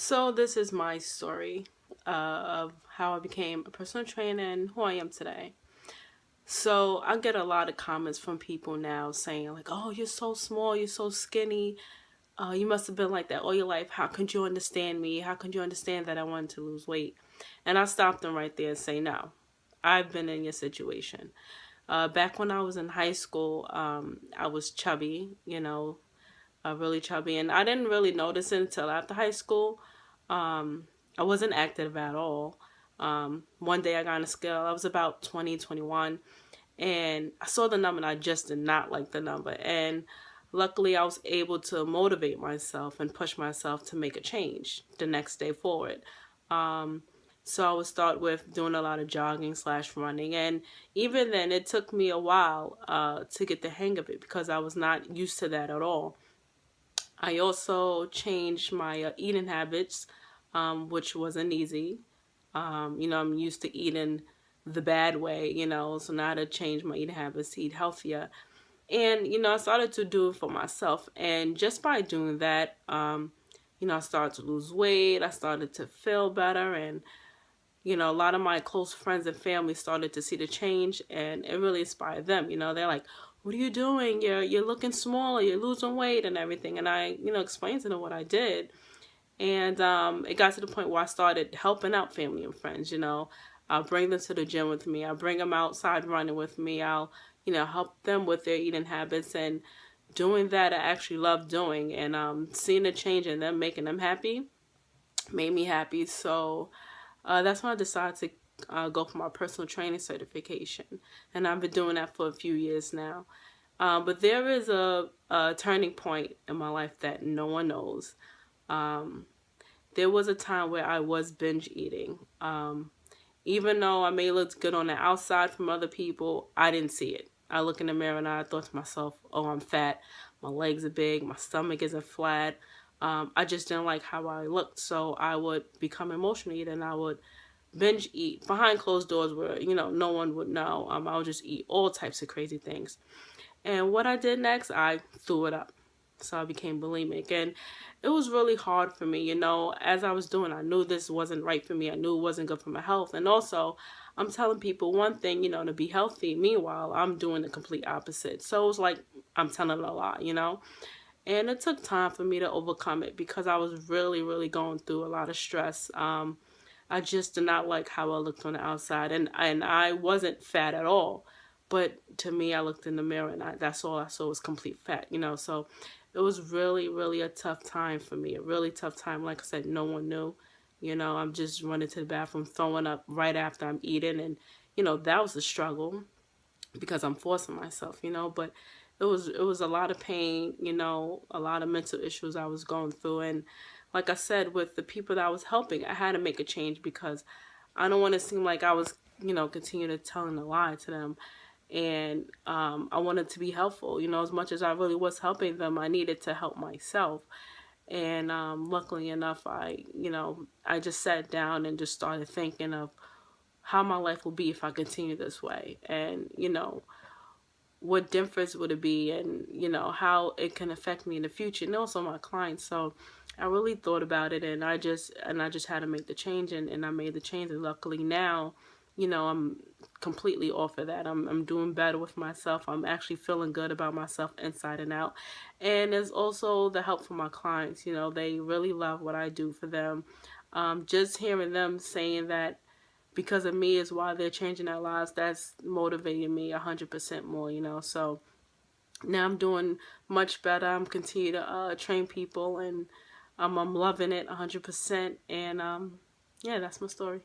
So this is my story of how I became a personal trainer and who I am today. So I get a lot of comments from people now saying like, "Oh, you're so small, you're so skinny. You must have been like that all your life. How could you understand me? How could you understand that I wanted to lose weight?" And I stop them right there and say, "No, I've been in your situation. Back when I was in high school, I was chubby, really chubby, and I didn't really notice it until after high school. I wasn't active at all. One day I got on a scale. I was about 20, 21, and I saw the number and I just did not like the number. And luckily I was able to motivate myself and push myself to make a change the next day forward. Um, so I would start with doing a lot of jogging slash running. And even then, it took me a while to get the hang of it because I was not used to that at all. I also changed my eating habits, which wasn't easy. I'm used to eating the bad way, so now I had to change my eating habits to eat healthier. And, I started to do it for myself. And just by doing that, I started to lose weight. I started to feel better. And, a lot of my close friends and family started to see the change. And it really inspired them. They're like, "What are you doing? You're looking smaller. You're losing weight and everything." And I, explained to them what I did. And it got to the point where I started helping out family and friends. I'll bring them to the gym with me. I'll bring them outside running with me. I'll, help them with their eating habits. And doing that, I actually love doing. And seeing a change in them, making them happy, made me happy. So that's when I decided to go for my personal training certification. And I've been doing that for a few years now. But there is a turning point in my life that no one knows. There was a time where I was binge eating. Even though I may look good on the outside from other people, I didn't see it. I look in the mirror and I thought to myself, "Oh, I'm fat. My legs are big. My stomach isn't flat." I just didn't like how I looked. So I would become emotional eater and I would binge eat behind closed doors where, no one would know. I would just eat all types of crazy things. And what I did next, I threw it up. So I became bulimic. And it was really hard for me, as I was doing, I knew this wasn't right for me. I knew it wasn't good for my health. And also, I'm telling people one thing, to be healthy. Meanwhile, I'm doing the complete opposite. So it was like I'm telling a lie. And it took time for me to overcome it because I was really, really going through a lot of stress. I just did not like how I looked on the outside. And I wasn't fat at all. But to me, I looked in the mirror and that's all I saw was complete fat. So it was really, really a tough time for me. A really tough time. Like I said, no one knew. I'm just running to the bathroom, throwing up right after I'm eating. And, that was a struggle because I'm forcing myself. But it was a lot of pain, a lot of mental issues I was going through. And like I said, with the people that I was helping, I had to make a change because I don't want to seem like I was, continue to telling a lie to them. And I wanted to be helpful. As much as I really was helping them, I needed to help myself. And luckily enough, I just sat down and just started thinking of how my life will be if I continue this way. And, what difference would it be, and, how it can affect me in the future and also my clients. So I really thought about it, and I just had to make the change, and I made the change. And luckily now, I'm completely off of that. I'm doing better with myself. I'm actually feeling good about myself inside and out. And there's also the help from my clients. They really love what I do for them. Just hearing them saying that because of me is why they're changing their lives, that's motivating me 100% more. So now I'm doing much better. I'm continuing to train people, and I'm loving it 100%. And yeah, that's my story.